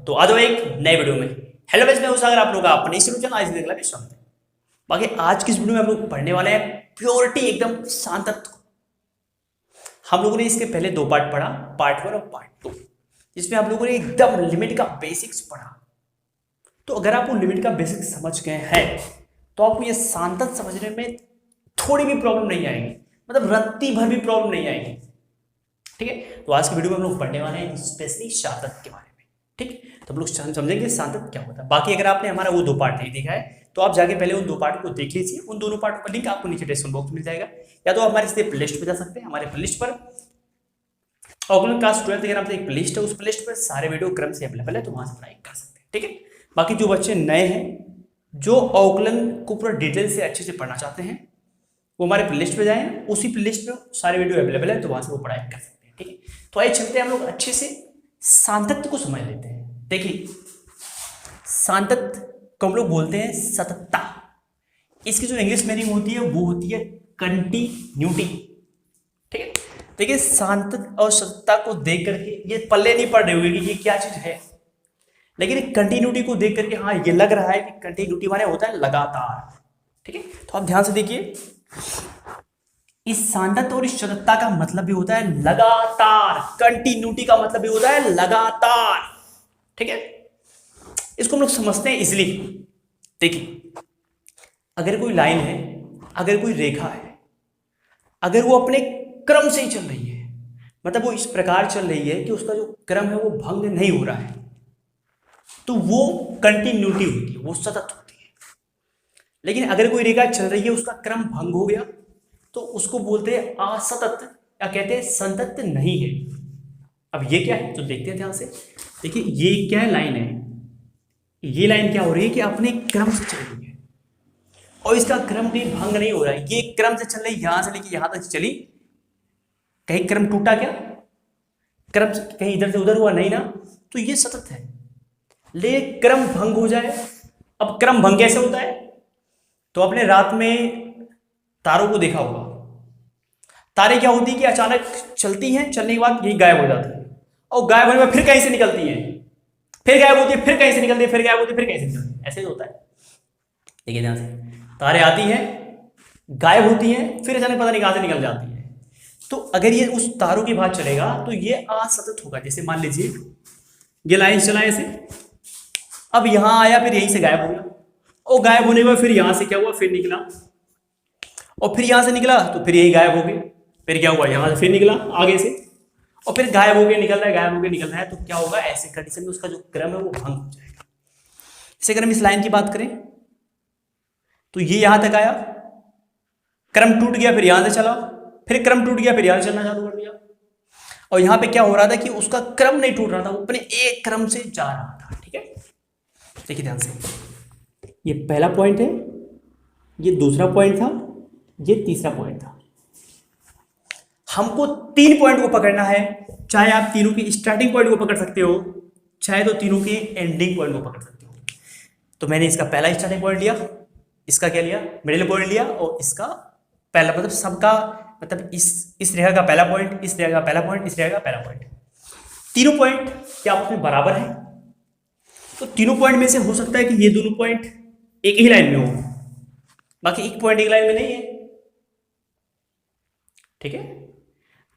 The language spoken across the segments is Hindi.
तो आ जाओ एक नए वीडियो में। हेलो गाइस, मैं हूं सागर, आप लोग का अपने इस चैनल आज देखने लगे स्वागत है। बाकी आज की इस वीडियो में हम लोग पढ़ने वाले हैं प्योरिटी, एकदम शांतत्व। हम लोगों ने इसके पहले दो पार्ट पढ़ा, पार्ट 1 और पार्ट 2, जिसमें हम लोगों ने एकदम लिमिट का बेसिक्स पढ़ा। तो अगर आप वो लिमिट का बेसिक्स समझ गए हैं तो आपको ये शांतत्व समझने में थोड़ी भी प्रॉब्लम नहीं आएगी, मतलब रत्ती भर भी प्रॉब्लम नहीं आएगी। ठीक है, तो आज की वीडियो में हम लोग पढ़ने वाले हैं स्पेशली शांतत्व के बारे में। ठीक, तो हम लोग समझेंगे शांतत्व क्या होता है। बाकी अगर आपने हमारा वो दो पार्ट नहीं देखा है तो आप जाके पहले उन दो पार्ट को देख लीजिए। उन दोनों पार्ट का लिंक आपको नीचे डिस्क्रिप्शन बॉक्स में मिल जाएगा, या तो हमारे इस प्लेलिस्ट पे जा सकते हैं। हमारे प्लेलिस्ट पर ऑकलैंड क्लास 12 के नाम से एक प्लेलिस्ट है, उस प्लेलिस्ट पर सारे वीडियो क्रम से अवेलेबल है, तो वहां से पढ़ाई कर सकते हैं। ठीक है, बाकी जो बच्चे नए हैं जो ऑकलैंड को पूरा डिटेल से अच्छे से पढ़ना चाहते हैं वो हमारे प्लेलिस्ट पे जाएं, उसी प्लेलिस्ट में सारे वीडियो अवेलेबल है, तो वहां से वो पढ़ाई कर सकते हैं। ठीक है, तो आइए चलते हैं हम लोग अच्छे से शांतत्व को समझ लेते हैं। देखिए, शांतत्व को हम लोग बोलते हैं सततता। इसकी जो इंग्लिश मीनिंग होती है वो होती है कंटिन्यूटी। ठीक है, देखिए शांतत्व और सततता को देख करके ये पल्ले नहीं पड़ रही होगी कि ये क्या चीज है, लेकिन कंटिन्यूटी को देख करके हाँ ये लग रहा है कि कंटिन्यूटी माने होता है लगातार। ठीक है, तो आप ध्यान से देखिए, इस शांतत्व और इस सततता का मतलब भी होता है लगातार। कंटिन्यूटी का मतलब भी होता है लगातार। ठीक है, इसको हम लोग समझते हैं इसलिए। देखिए, अगर कोई लाइन है, अगर कोई रेखा है, अगर वो अपने क्रम से ही चल रही है, मतलब वो इस प्रकार चल रही है कि उसका जो क्रम है वो भंग नहीं हो रहा है, तो वो कंटिन्यूटी होती है, वो सतत होती है। लेकिन अगर कोई रेखा चल रही है, उसका क्रम भंग हो गया, तो उसको बोलते हैं असतत, या कहते हैं संतत नहीं है। अब ये क्या है तो देखते हैं ध्यान से। देखिए, ये क्या है, लाइन है। ये लाइन क्या हो रही है कि अपने क्रम से चल रही है और इसका क्रम भी भंग नहीं हो रहा है। ये क्रम से चल रही है, यहां से लेके यहां तक चली, कहीं क्रम टूटा क्या, क्रम कहीं इधर से उधर हुआ नहीं ना, तो ये सतत है। ले क्रम भंग हो जाए, अब क्रम भंग कैसे होता है, तो आपने रात में तारों को देखा होगा। तारे क्या होती है कि अचानक चलती हैं, चलने के बाद यही गायब हो जाती है, और गायब होने में फिर कहीं से निकलती हैं, फिर गायब होती है, फिर कहीं से निकलती है, फिर गायब होती है, फिर कहीं से निकलती है। ऐसे ही होता है। देखिए ध्यान से, तारे आती हैं, गायब होती हैं, फिर अचानक पता नहीं कहां से निकल जाती है। तो अगर ये उस तारों के बाद चलेगा तो ये असतत होगा। जैसे मान लीजिए ये लाइन चला ऐसे, अब यहां आया, फिर यहीं से गायब हो गया, और गायब होने के बाद फिर यहां से क्या हुआ, फिर निकला, और फिर यहां से निकला तो फिर यही गायब हो गए, फिर क्या हुआ, यहां से फिर निकला आगे से, और फिर गायब हो गए, निकल रहा है, गायब हो गए, निकल रहा है। तो क्या होगा, ऐसे कंडीशन में उसका जो क्रम है वो भंग हो जाएगा। जैसे अगर हम इस लाइन की बात करें तो ये यहां तक आया, क्रम टूट गया, फिर यहां से चला, फिर क्रम टूट गया, फिर यहां से चलना चालू कर दिया। और यहां पे क्या हो रहा था कि उसका क्रम नहीं टूट रहा था, वो अपने एक क्रम से जा रहा था। ठीक है, देखिए ध्यान से, ये पहला पॉइंट है, ये दूसरा पॉइंट था, ये तीसरा पॉइंट था। हमको 3 पॉइंट को पकड़ना है, चाहे आप तीनों के स्टार्टिंग पॉइंट को पकड़ सकते हो, चाहे तो तीनों के एंडिंग पॉइंट को पकड़ सकते हो। तो मैंने इसका पहला स्टार्टिंग पॉइंट लिया, इसका क्या लिया, मिडिल पॉइंट लिया, और इसका पहला, मतलब सबका, मतलब इस रेखा का पहला पॉइंट, इस रेखा का पहला पॉइंट, इस रेखा का पहला पॉइंट। तीनों पॉइंट क्या आपस में बराबर है, तो तीनों पॉइंट में से हो सकता है कि ये दोनों पॉइंट एक ही लाइन में हो, बाकी एक पॉइंट एक लाइन में नहीं है। ठीक है,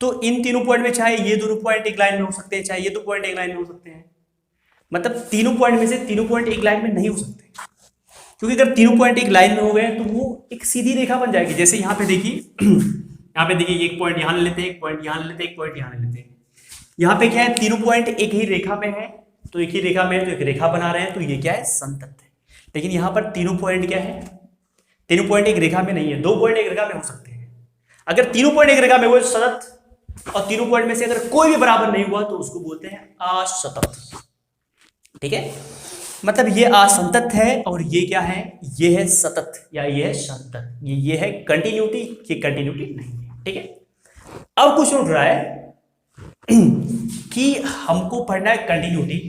तो इन तीनों पॉइंट में चाहे ये दोनों पॉइंट एक लाइन में हो सकते हैं, चाहे ये दो पॉइंट एक लाइन में हो सकते हैं, मतलब तीनों पॉइंट में से तीनों पॉइंट एक लाइन में नहीं हो सकते, क्योंकि अगर तीनों पॉइंट एक लाइन में हो गए तो वो एक सीधी रेखा बन जाएगी। जैसे यहाँ पे देखिए, यहाँ पे देखिए, एक पॉइंट यहाँ ले लेते हैं, एक पॉइंट यहाँ ले लेते हैं, एक पॉइंट यहाँ ले लेते हैं। यहाँ पे क्या है, तीनों पॉइंट एक ही रेखा में है, तो एक ही रेखा में है, तो एक रेखा बना रहे हैं, तो ये क्या है, संतत है। लेकिन यहाँ पर तीनों पॉइंट क्या है, तीनों पॉइंट एक रेखा में नहीं है, 2 पॉइंट एक रेखा में हो सकते हैं। अगर तीनों पॉइंट एक रेखा में हुए सतत, और तीनों पॉइंट में से अगर कोई भी बराबर नहीं हुआ तो उसको बोलते हैं असतत। ठीक है, मतलब ये असंतत है और ये क्या है, ये है सतत या ये है संतत, ये है कंटिन्यूटी, ये कंटिन्यूटी नहीं है। ठीक है, अब क्वेश्चन उठ रहा है कि हमको पढ़ना है कंटिन्यूटी,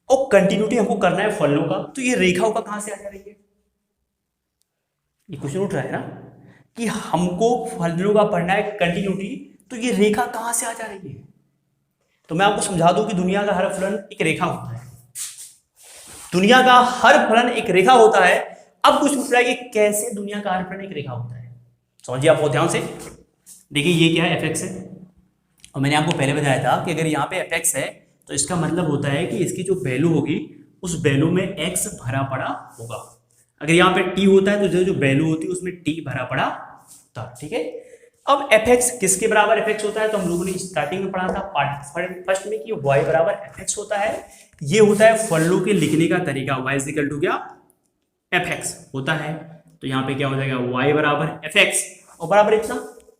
और कंटिन्यूटी हमको करना है फलों का, तो ये रेखाओं का कहां से आ जा रही है, ये क्वेश्चन उठ रहा है ना, कि हमको फलों का पढ़ना है कंटिन्यूटी, तो ये रेखा कहां से आ जा रही है। तो मैं आपको समझा दूं कि दुनिया का हर फलन एक रेखा होता है। दुनिया का हर फलन एक रेखा होता है। अब कुछ पूछ रहा है कि कैसे दुनिया का हर फलन एक रेखा होता है। समझिए आप बहुत ध्यान से। देखिए ये क्या है, fx है, और मैंने आपको पहले बताया था कि अगर यहाँ पे fx है तो इसका मतलब होता है कि इसकी जो वैल्यू होगी उस वैल्यू में x भरा पड़ा होगा। अगर यहाँ पे t होता है तो जो वैल्यू होती है उसमें t भरा पड़ा होता, ठीक है। अब fx किसके बराबर fx होता है, तो हम लोगों ने स्टार्टिंग में पढ़ा था पार्ट फर्स्ट में कि y बराबर fx होता है। ये होता है फलनों के लिखने का तरीका, y इज इक्वल टू क्या, fx होता है। तो यहाँ पे क्या हो जाएगा, y बराबर fx और बराबर इतना,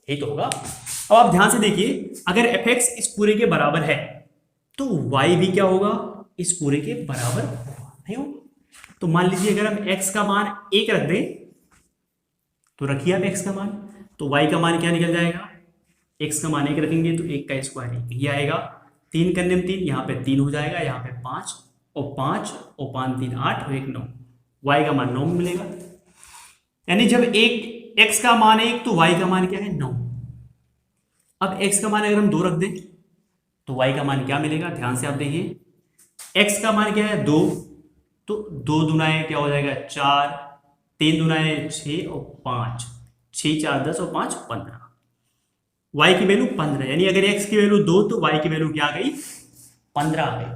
यही तो होगा। अब आप ध्यान से देखिए, अगर fx इस पूरे के बराबर है तो y भी क्या होगा, इस पूरे के बराबर होगा, नहीं हो? तो मान लीजिए अगर हम x का मान 1 रख दें, तो रखिए आप x का मान, तो y का मान क्या निकल जाएगा, x का मान 1 रखेंगे तो 1 का स्क्वायर ये आएगा, 3 करने में 3, यहाँ पे 3 हो जाएगा, यहाँ पे 5 और 5 और 5 3 8 और 1 9, y का मान 9 मिलेगा। यानी जब एक x का मान 1 तो y का मान क्या है, 9। अब x का मान अगर हम 2 रख दें तो y का मान क्या मिलेगा, ध्यान से आप देखिए, x का मान क्या है 2, तो 2 दुनाए क्या हो जाएगा 4, 3 दुनाए 6 और 5, 6 4 10 और 5 15, y की वैल्यू 15। यानी अगर x की वैल्यू 2 तो y की वैल्यू क्या आ गई, 15 आ गई।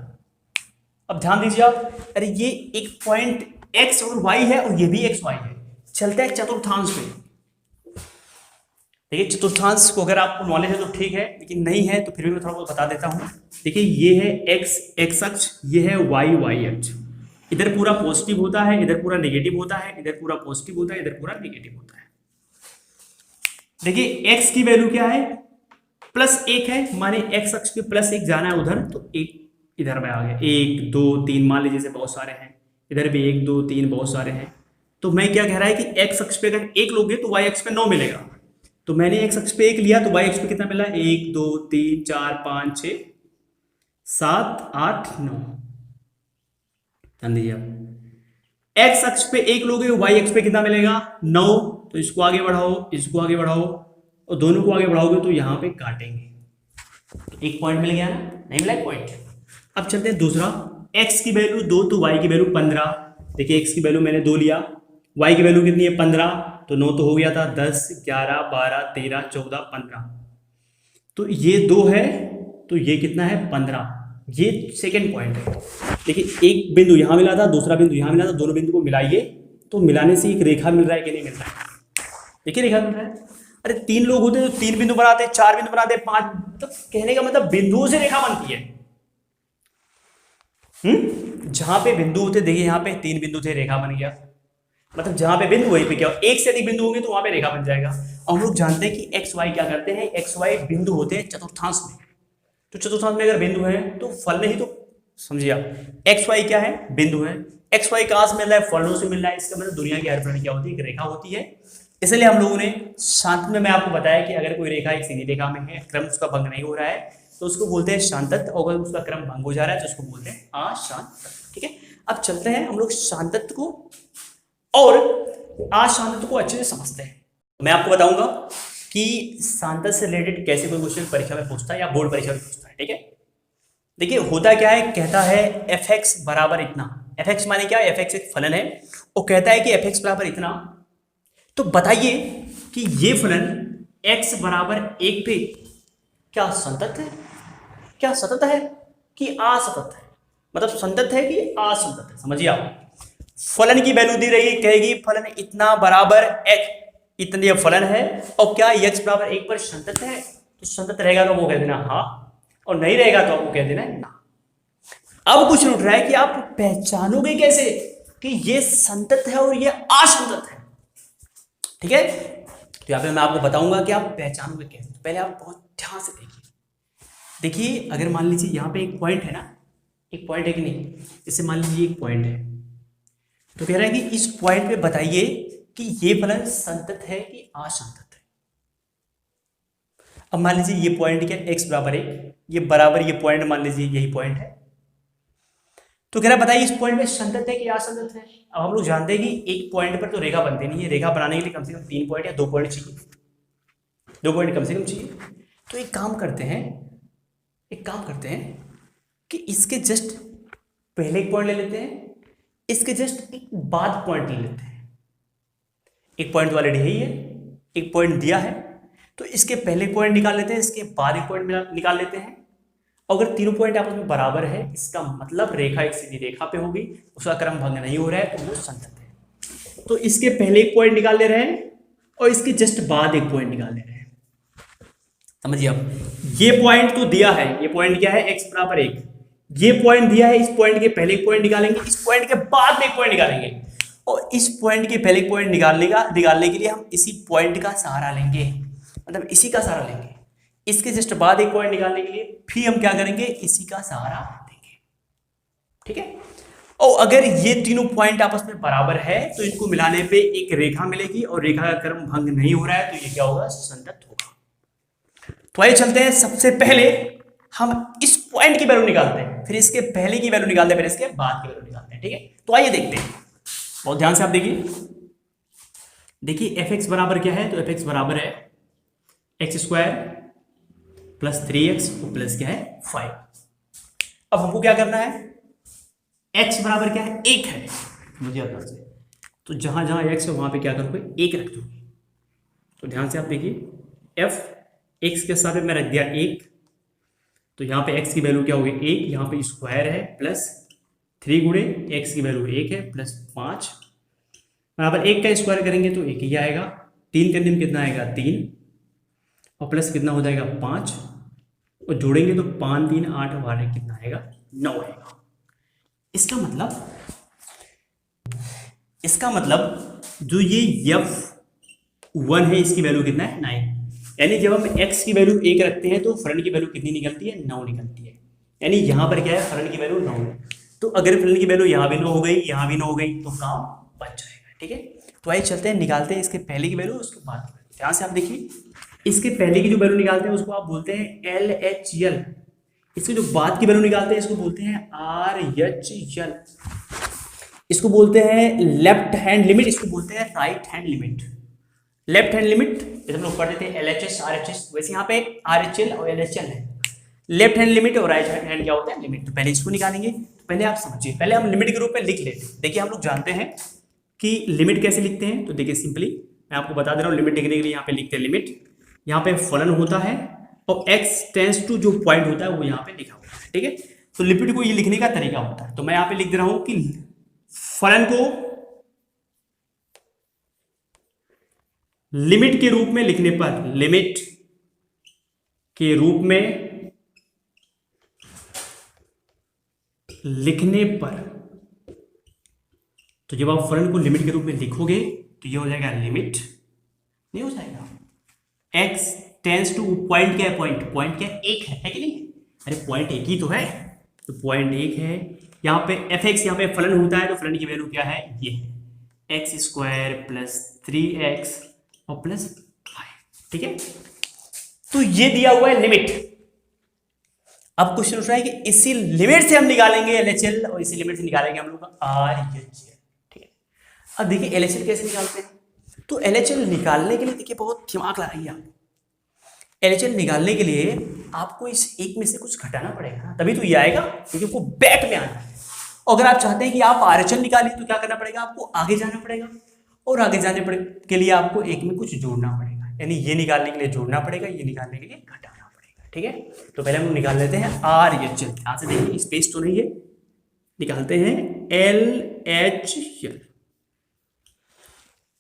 अब ध्यान दीजिए आप, अरे ये एक पॉइंट x और y है और ये भी x y है, चलता है चतुर्थांश पे। देखिए चतुर्थांश को अगर आपको नॉलेज है तो ठीक है, लेकिन नहीं है तो फिर भी मैं थोड़ा बहुत बता देता हूं। देखिए ये है x अक्ष, ये है y अक्ष। इधर पूरा पॉजिटिव होता है, इधर पूरा नेगेटिव होता है, इधर पूरा पॉजिटिव होता है, इधर पूरा नेगेटिव होता है। देखिए x की वैल्यू क्या है, +1 है, माने x अक्ष पे +1 जाना है उधर, तो 1 इधर में आ गया, 1 2 3 मान लीजिए जैसे बहुत सारे हैं, इधर भी 1 2 3 बहुत सारे हैं। तो मैं क्या कह रहा है कि x अक्ष पे अगर 1 लोगे तो y अक्ष पे 9 मिलेगा। तो मैंने x अक्ष पे 1 लिया तो y अक्ष पे कितना मिला, 1 2 3 4 5 6 7 8 9। ध्यान दीजिए आप, x अक्ष पे 1 लोगे y अक्ष पे कितना मिलेगा, 9। तो इसको आगे बढ़ाओ, इसको आगे बढ़ाओ और दोनों को आगे बढ़ाओगे तो यहां पे काटेंगे, तो एक पॉइंट मिल गया ना, नहीं मिला एक पॉइंट। अब चलते हैं दूसरा, x की वैल्यू 2 तो y की वैल्यू 15। देखिए x की वैल्यू मैंने 2 लिया, y की वैल्यू कितनी है 15, तो 9 तो हो गया था, 10 11 12 13 14 15, तो ये 2 है, तो ये कितना है 15। ये सेकंड पॉइंट है। देखिए एक बिंदु यहां मिला था, दूसरा बिंदु यहां मिला था, दोनों बिंदु को मिलाइए तो मिलाने से एक रेखा मिल रहा है कि नहीं मिल रहा है, देखिए रेखा मिल रहा है। अरे 3 लोग होते तो 3 बिंदु बनाते, 4 बिंदु बनाते, 5, मतलब कहने का मतलब बिंदुओं से रेखा बनती है। जहां पे बिंदु होते, देखिए यहां पे 3 बिंदु थे, रेखा बन गया। मतलब जहां पे बिंदु वहीं पे क्या, एक से अधिक बिंदु होंगे तो वहां पे रेखा बन जाएगा। और हम लोग जानते हैं कि एक्स वाई क्या करते हैं, एक्स वाई बिंदु होते हैं चतुर्थांश में। तो चतुर्थांश में अगर बिंदु है तो फल नहीं, तो समझिए आप एक्स वाई क्या है, बिंदु है। एक्स वाई कहां से मिल रहा है, फलों से मिल रहा है। इसका मतलब दुनिया की हर फलन क्या होती है, एक रेखा होती है। इसलिए हम लोगों ने शांत में मैं आपको बताया कि अगर कोई रेखा एक सीधी रेखा में है, क्रम उसका भंग नहीं हो रहा है, तो उसको बोलते हैं शांतत्व। और अगर उसका क्रम भंग हो जा रहा है तो उसको बोलते हैं अशांतत्व। ठीक है, अब चलते हैं हम लोग शांतत्व को और अशांतत्व को अच्छे से समझते हैं। मैं आपको बताऊंगा कि शांतत्व से रिलेटेड कैसे कोई क्वेश्चन परीक्षा में पूछता है या बोर्ड परीक्षा में पूछता है। ठीक है, देखिए होता क्या है, कहता है fx बराबर इतना। fx माने क्या, fx एक फलन है और कहता है कि fx बराबर इतना। तो बताइए कि ये फलन x बराबर 1 पे क्या संतत है, क्या सतत है कि असतत है, मतलब संतत है कि असंतत है। समझिए आप, फलन की वैल्यू दी रही है, कहेगी फलन इतना बराबर x, इतने फलन है और क्या x बराबर 1 पर संतत है, तो संतत रहेगा तो वो कह देना हाँ, और नहीं रहेगा तो आपको कह देना ना। अब कुछ उठ रहा है कि आप पहचानोगे कैसे कि ये संतत है और ये असंतत है। ठीक है, तो यहां पे मैं आपको बताऊंगा कि आप पहचानोगे कैसे। तो पहले आप बहुत ध्यान से देखिए, अगर मान लीजिए यहां पे एक पॉइंट है ना, एक पॉइंट है कि नहीं, इसे मान लीजिए एक पॉइंट है, तो कह रहा है कि इस पॉइंट पे बताइए कि ये फलन संतत है कि असंतत है। अब मान लीजिए ये पॉइंट क्या, x बराबर 1, ये बराबर ये पॉइंट मान लीजिए यही पॉइंट है, तो कह रहा है बताइए इस पॉइंट में संतत है कि असंतत है। अब हम लोग जानते हैं कि एक पॉइंट पर तो रेखा बनती नहीं है, रेखा बनाने के लिए कम से कम 3 पॉइंट या 2 पॉइंट चाहिए, 2 पॉइंट कम से कम चाहिए। तो एक काम करते हैं कि इसके जस्ट पहले एक पॉइंट ले लेते हैं, इसके जस्ट एक बाद पॉइंट ले लेते हैं। एक पॉइंट ऑलरेडी है, ये एक पॉइंट दिया है, तो इसके पहले पॉइंट निकाल लेते हैं, इसके बाद एक पॉइंट निकाल लेते हैं। अगर तीनों पॉइंट आपस में बराबर है, इसका मतलब रेखा एक सीधी रेखा पे होगी, उसका क्रम भंग नहीं हो रहा है, तो वो संतत है। तो इसके पहले एक पॉइंट निकाल ले रहे हैं और इसके जस्ट बाद एक पॉइंट निकाल ले रहे हैं। समझिए, अब ये पॉइंट तो दिया है, ये पॉइंट क्या है, x बराबर 1। ये पॉइंट दिया है, इस पॉइंट के पहले एक पॉइंट निकालेंगे, इस पॉइंट के बाद में एक पॉइंट निकालेंगे, और इस पॉइंट के पहले पॉइंट निकालने के लिए हम इसी पॉइंट का सहारा लेंगे, मतलब इसी का सहारा लेंगे। इसके जस्ट बाद एक पॉइंट निकालने के लिए फिर हम क्या करेंगे, इसी का सहारा देंगे। ठीक है, और अगर ये तीनों पॉइंट आपस में बराबर है तो इनको मिलाने पे एक रेखा मिलेगी, और रेखा का क्रम भंग नहीं हो रहा है, तो ये क्या होगा, संतत होगा। तो आइए चलते हैं, सबसे पहले हम इस पॉइंट की वैल्यू निकालते हैं, फिर इसके पहले की वैल्यू निकालते हैं, फिर इसके बाद की वैल्यू निकालते हैं। ठीक है, तो आइए देखते हैं, बहुत ध्यान से आप देखिए fx बराबर क्या है, तो fx बराबर है x² प्लस 3x प्लस क्या है 5। अब हमको क्या करना है, x बराबर क्या है, 1 है, मुझे अंदाज से, तो जहां जहां x है वहां पे क्या करोगे, 1 रख दोगे। तो ध्यान से आप देखिए, f x के साथ में रख दिया 1, तो यहाँ पे x की वैल्यू क्या होगी, 1, यहाँ पे स्क्वायर है प्लस 3 गुणे x की वैल्यू 1 है प्लस 5, यहाँ पर 1 का स्क्वायर करेंगे तो 1 ही आएगा, 3 करने में कितना आएगा 3, और प्लस कितना हो जाएगा 5, और जोड़ेंगे तो 5 3 8 12 कितना आएगा 9 आएगा। इसका मतलब जो ये f1 है, इसकी वैल्यू कितना है 9, यानी जब हम x की वैल्यू 1 रखते हैं तो फ्रंट की वैल्यू कितनी निकलती है, 9 निकलती है। यानी यहाँ पर क्या है, फ्रंट की वैल्यू 9 है, तो अगर फ्रंट की वैल्यू यहाँ भी 9 हो गई, यहाँ भी 9 हो गई, तो काम बच जाएगा। ठीक है, तो आइए चलते हैं, निकालते हैं इसके पहले की वैल्यू, उसके बाद की वैल्यू। ध्यान से आप देखिए, इसके पहले की जो वैल्यू निकालते हैं उसको आप बोलते हैं LHL, इसकी जो बाद की वैल्यू निकालते हैं इसको बोलते हैं RHL, इसको बोलते हैं लेफ्ट हैंड लिमिट, इसको बोलते हैं right hand limit. Left hand limit जैसे हम लोग पढ़ते थे LHS RHS, वैसे यहाँ पे RHL और LHL है। लेफ्ट हैंड लिमिट और राइट हैंड क्या होता है, लिमिट। तो पहले इसको निकालेंगे, तो पहले आप समझिए, पहले हम लिमिट के रूप में लिख लेते हैं। देखिए हम लोग जानते हैं कि लिमिट कैसे लिखते हैं, तो देखिए सिंपली मैं आपको बता दे रहा हूँ, लिमिट लिखने के लिए यहाँ पे लिखते हैं लिमिट, यहाँ पे फलन होता है और x टेंस टू जो पॉइंट होता है वो यहाँ पे लिखा होता है। ठीक है, तो लिमिट को ये लिखने का तरीका होता है, तो मैं यहाँ पे लिख दे रहा हूँ कि फलन को लिमिट के रूप में लिखने पर, लिमिट के रूप में लिखने पर, तो जब आप फलन को लिमिट के रूप में लिखोगे तो ये हो जाएगा लिमिट, नहीं हो जाएगा, x टेंस टू पॉइंट क्या है, पॉइंट क्या है, 1 है कि नहीं, अरे पॉइंट 1 ही तो है, तो पॉइंट 1 है। यहाँ पे fx, यहाँ पे फलन होता है, तो फलन की वैल्यू क्या है, ये है x² प्लस 3x और प्लस 5। ठीक है, तो ये दिया हुआ है लिमिट। अब क्वेश्चन उठ रहा है कि इसी लिमिट से हम निकालेंगे LHL और इसी लिमिट से निकालेंगे हम लोग RHL। ठीक है, अब देखिए LHL कैसे निकालते हैं, तो LHL निकालने के लिए देखिए बहुत दिमाग लगाइए आप। LHL निकालने के लिए आपको इस एक में से कुछ घटाना पड़ेगा ना, तभी तो ये आएगा, क्योंकि आपको बैक में आना है। अगर आप चाहते हैं कि आप RHL निकालिए तो क्या करना पड़ेगा, आपको आगे जाना पड़ेगा, और आगे जाने के लिए आपको एक में कुछ जोड़ना पड़ेगा, यानी ये निकालने के लिए जोड़ना पड़ेगा, ये निकालने के लिए घटाना पड़ेगा। ठीक है, तो पहले हम निकाल लेते हैं RHL। ध्यान से देखिए, स्पेस तो नहीं है, निकालते हैं LHL।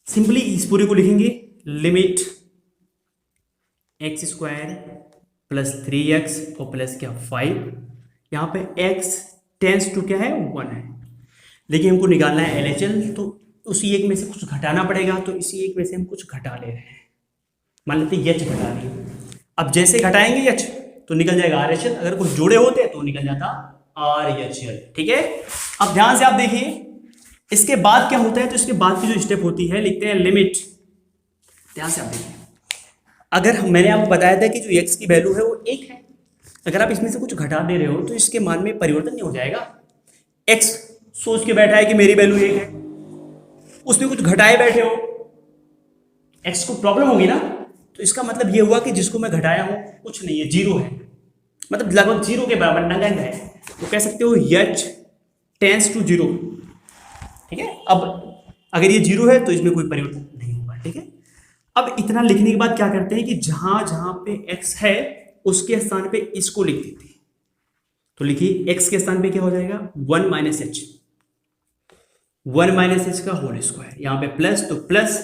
सिंपली इस पूरे को लिखेंगे, लिमिट x² प्लस 3x और प्लस क्या 5, यहाँ पे x टेंस टू क्या है 1 है, लेकिन हमको निकालना है LHL, तो उसी एक में से कुछ घटाना पड़ेगा, तो इसी एक में से हम कुछ घटा ले रहे हैं, मान लेते हैं h घटा लिए। अब जैसे घटाएंगे h तो निकल जाएगा RHL, अगर कुछ जोड़े होते तो निकल जाता RHL। ठीक है, अब ध्यान से आप देखिए इसके बाद क्या होता है, तो इसके बाद की जो स्टेप होती है लिखते हैं लिमिट। ध्यान से आप देखिए, अगर मैंने आपको बताया था कि जो x की वैल्यू है वो 1 है, अगर आप इसमें से कुछ घटा दे रहे हो तो इसके मान में परिवर्तन नहीं हो जाएगा। x सोच के बैठा है कि मेरी वैल्यू 1 है, उसमें कुछ घटाए बैठे हो, x को प्रॉब्लम होगी ना, तो इसका मतलब ये हुआ कि जिसको मैं घटाया हूं कुछ नहीं है, 0 है, मतलब लगभग 0 के बराबर नगण्य है। तो कह सकते हो h टेंस टू 0, ठीक है। अब अगर ये 0 है तो इसमें कोई परिवर्तन नहीं होगा, ठीक है। अब इतना लिखने के बाद क्या करते हैं कि जहां जहां पे x है उसके स्थान पे इसको लिख देते हैं। तो लिखिए x के स्थान पे क्या हो जाएगा 1 माइनस एच, 1 माइनस एच का होल स्क्वायर, यहां पे प्लस, तो प्लस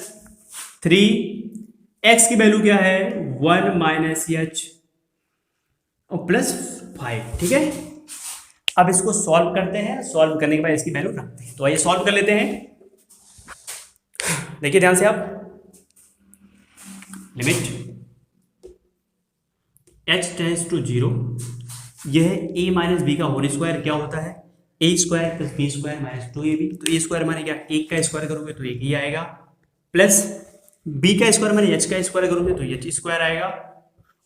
3, x की वैल्यू क्या है 1 माइनस एच और प्लस 5, ठीक है। अब इसको सॉल्व करते हैं, सॉल्व करने के बाद इसकी वैल्यू रखते हैं। तो आइए सॉल्व कर लेते हैं। देखिए ध्यान से आप, लिमिट h टेंड्स टू 0, यह a माइनस बी का होल स्क्वायर क्या होता है a square plus b square minus 2ab। तो a स्क्वायर माने क्या, 1 का स्क्वायर करोगे तो 1 ही आएगा, प्लस b का स्क्वायर माने h का स्क्वायर करोगे तो h स्क्वायर आएगा,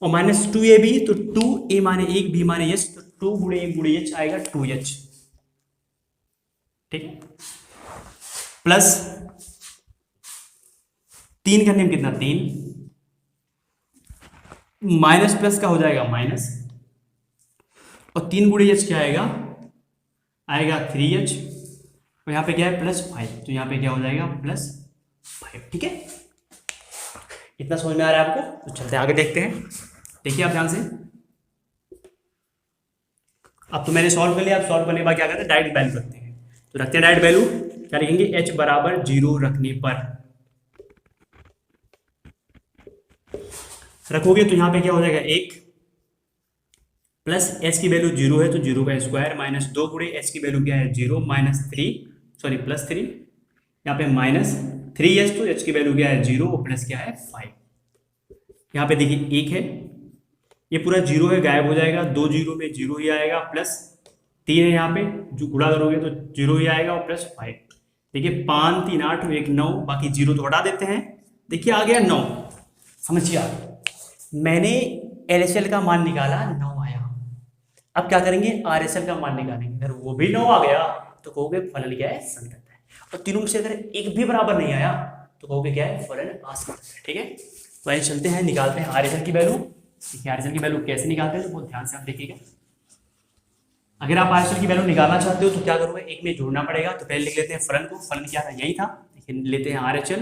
और माइनस 2ab, तो 2a माने 1, b माने h, तो 2 गुणे 1 गुणे h आएगा 2h, ठीक है। प्लस 3 करने में कितना 3, माइनस प्लस का हो जाएगा माइनस, और 3 गुणे h क्या आएगा, आएगा 3h, और यहाँ पे क्या है प्लस 5, तो यहाँ पे क्या हो जाएगा प्लस 5, ठीक है। इतना समझ में आ रहा है आपको? तो चलते आगे देखते हैं। देखिए आप ध्यान से, अब तो मैंने सॉल्व कर लिया। अब सॉल्व करने के बाद क्या करते हैं, डायरेक्ट वैल्यू रखते हैं। तो रखते हैं डायरेक्ट वैल्यू, क्या लिखेंगे h बराबर 0 रखने पर, रखोगे तो यहाँ पे क्या हो जाएगा 1, प्लस h की वैल्यू 0 है तो 0 का स्क्वायर, माइनस 2 गुणे h की वैल्यू क्या है 0, माइनस 3, सॉरी प्लस 3, यहाँ पे माइनस 3h, तो h की वैल्यू क्या है 0 और प्लस क्या है 5। यहाँ पे देखिए 1 है, ये पूरा 0 है, गायब हो जाएगा, 2 0 में 0 ही आएगा, प्लस 3 है, यहाँ पे जो गुणा करोगे तो 0 ही आएगा, और प्लस 5। देखिए 5 3 8 1 9, बाकी 0 तो हटा देते हैं। देखिए आ गया 9, समझिए आप, मैंने LHL का मान निकाला 9 आया। अब क्या करेंगे RSL का मान निकालेंगे, अगर वो भी 9 आ गया तो कहोगे फलन क्या है संतत है, और तीनों में से अगर एक भी बराबर नहीं आया तो कहोगे क्या है फलन असंतत है, ठीक है। तो आइए चलते हैं, निकालते हैं RSL की वैल्यू। देखिए RSL की वैल्यू कैसे निकालते हैं तो बहुत ध्यान से आप देखिएगा। अगर आप RSL की वैल्यू निकालना चाहते हो तो क्या करोगे, एक में जोड़ना पड़ेगा। तो पहले लिख लेते हैं फलन को, फलन क्या था यही था, देखिए लेते हैं RHL,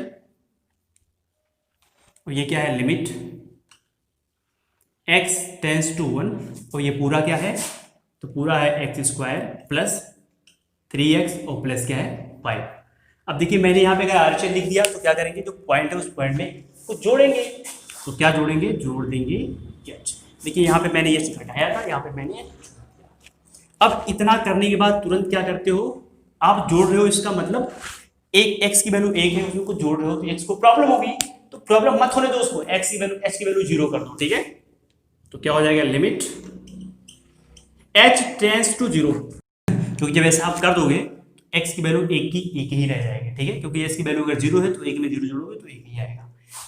और ये क्या है लिमिट x टेंस टू 1, और ये पूरा क्या है, तो पूरा है x स्क्वायर प्लस 3x और प्लस क्या है 5। अब देखिए मैंने यहाँ पे अगर RHL लिख दिया तो क्या करेंगे, जो पॉइंट है उस पॉइंट में कुछ जोड़ेंगे। तो क्या जोड़ेंगे, जोड़ देंगे h। देखिए यहाँ पे मैंने h घटाया था, यहाँ पे मैंने। अब इतना करने के बाद तुरंत क्या करते हो, आप जोड़ रहे हो, इसका मतलब एक x की वैल्यू 1 है, उसमें कुछ जोड़ रहे हो तो x को प्रॉब्लम होगी, तो प्रॉब्लम मत होने दो उसको, x की वैल्यू h की वैल्यू 0 कर दो, ठीक है। तो क्या हो जाएगा लिमिट h टेंस टू 0, क्योंकि जब ऐसा आप कर दोगे तो x की वैल्यू एक ही रह जाएगी, ठीक है, क्योंकि x की वैल्यू अगर 0 है तो 1 में 0 जोड़ोगे तो 1 ही आएगा।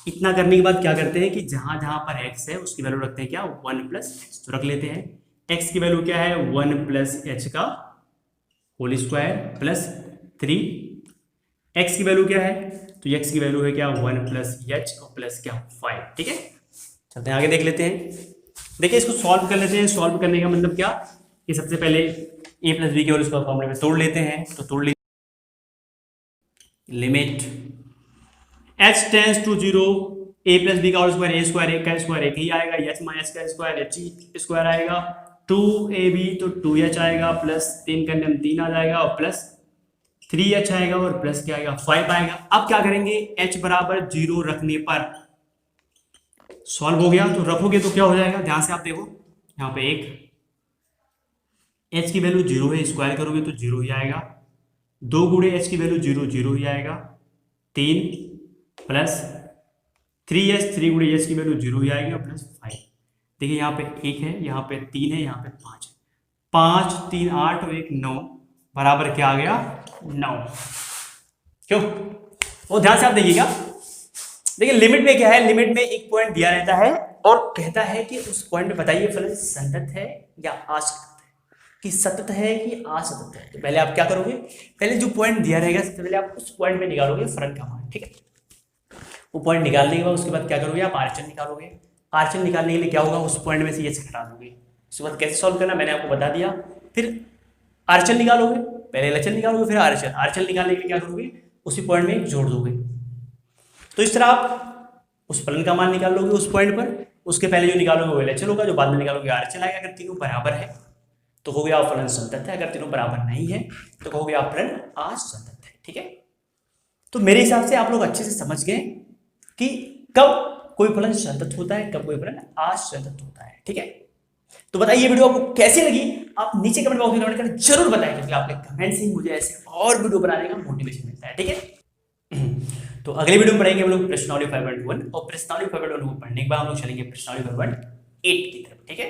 इतना करने के बाद क्या करते हैं कि जहां जहां पर x है उसकी वैल्यू रखते हैं क्या 1 प्लस h, तो रख लेते हैं x की वैल्यू क्या है 1 प्लस h का होल स्क्वायर प्लस 3, x की वैल्यू क्या है, तो x की वैल्यू है क्या 1 प्लस h और प्लस क्या 5, ठीक है। चलते हैं आगे देख लेते हैं। देखिए इसको सॉल्व कर लेते हैं। सॉल्व करने का मतलब क्या, कि सबसे पहले a प्लस बी के होल स्क्वायर फॉर्मूले में तोड़ लेते हैं। तो तोड़ लेते, limit h tends to 0, a plus b का होल स्क्वायर, a स्क्वायर 1 का स्क्वायर 1 ही आएगा, h माइनस का स्क्वायर h स्क्वायर आएगा, 2ab तो 2h आएगा, प्लस 3 करने में 3 आ जाएगा, और प्लस 3h आएगा, और प्लस क्या आएगा 5 आएगा। अब क्या करेंगे, h बराबर 0 रखने पर सॉल्व हो गया, तो रखोगे तो क्या हो जाएगा, ध्यान से आप देखो, यहाँ पे 1, h की वैल्यू 0 है, स्क्वायर करोगे तो 0 ही आएगा, 2 गुणे h की वैल्यू 0 0 ही आएगा, 3 प्लस 3h, 3 गुणे h की वैल्यू 0 ही आएगी, और प्लस 5। देखिए यहाँ पे 1 है, यहाँ पे 3 है, यहाँ पे 5 है, 5 3 8 और 1 9 बराबर क्या आ गया 9। क्यों, वो ध्यान से आप देखिएगा। देखिए लिमिट में क्या है, लिमिट में एक पॉइंट दिया रहता है और कहता है कि उस पॉइंट में बताइए फलन संतत है या असंतत है, कि सतत है कि असतत है। तो पहले आप क्या करोगे, पहले जो पॉइंट दिया रहेगा सबसे पहले आप उस पॉइंट में निकालोगे फलन का मान, ठीक है। वो पॉइंट निकालने के बाद उसके बाद क्या करोगे, आप RHL निकालोगे। RHL निकालने के लिए क्या होगा, उस पॉइंट में से ये घटा दोगे। उसके बाद कैसे सॉल्व करना मैंने आपको बता दिया। फिर RHL निकालोगे, पहले LHL निकालोगे फिर RHL, RHL निकालने के लिए क्या करोगे, उसी पॉइंट में एक जोड़ दोगे। तो इस तरह आप उस फलन का मान निकाल लोगे उस पॉइंट पर, उसके पहले जो निकालोगे वो LHL होगा, जो बाद में निकालोगे RHL आएगा। अगर तीनों बराबर है तो कहोगे आप फलन संतत है, अगर तीनों बराबर नहीं है तो कहोगे आप फलन असंतत है। ठीक है, तो मेरे हिसाब से आप लोग अच्छे से समझ गए कि कब कोई फलन संतत होता है, कब कोई फलन असंतत होता है। ठीक है, तो बताइए वीडियो आपको कैसी लगी, आप नीचे कमेंट बॉक्स में कमेंट करके जरूर बताएं, क्योंकि आपके कमेंट से ही मुझे ऐसे और वीडियो बनाने का मोटिवेशन मिलता है। ठीक है, तो अगले वीडियो में पढ़ेंगे हम लोग प्रश्नावली 5.1, और प्रश्नावली 5.1 को पढ़ने के बाद हम लोग चलेंगे प्रश्नावली 5.8 की तरफ। ठीक है,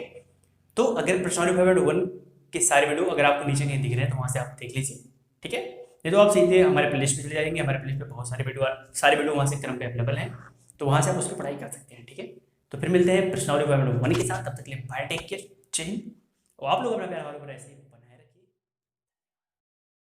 तो अगर प्रश्नावली 5.1 के सारे वीडियो अगर आपको नीचे कहीं दिख रहे हैं तो वहां से आप देख लीजिए। ठीक है, नहीं तो आप सीधे हमारे प्लेलिस्ट में चले जाएंगे, हमारे प्लेलिस्ट पे बहुत सारे वीडियो वहां से क्रम पे अवेलेबल हैं, तो वहां से आप उस पर पढ़ाई कर सकते हैं। ठीक है, तो फिर मिलते हैं प्रश्नावली 5.1 के साथ, तब तक के लिए बाय, टेक केयर, जय हिंद। और आप लोग अपना प्यार हमारे ऊपर ऐसे ही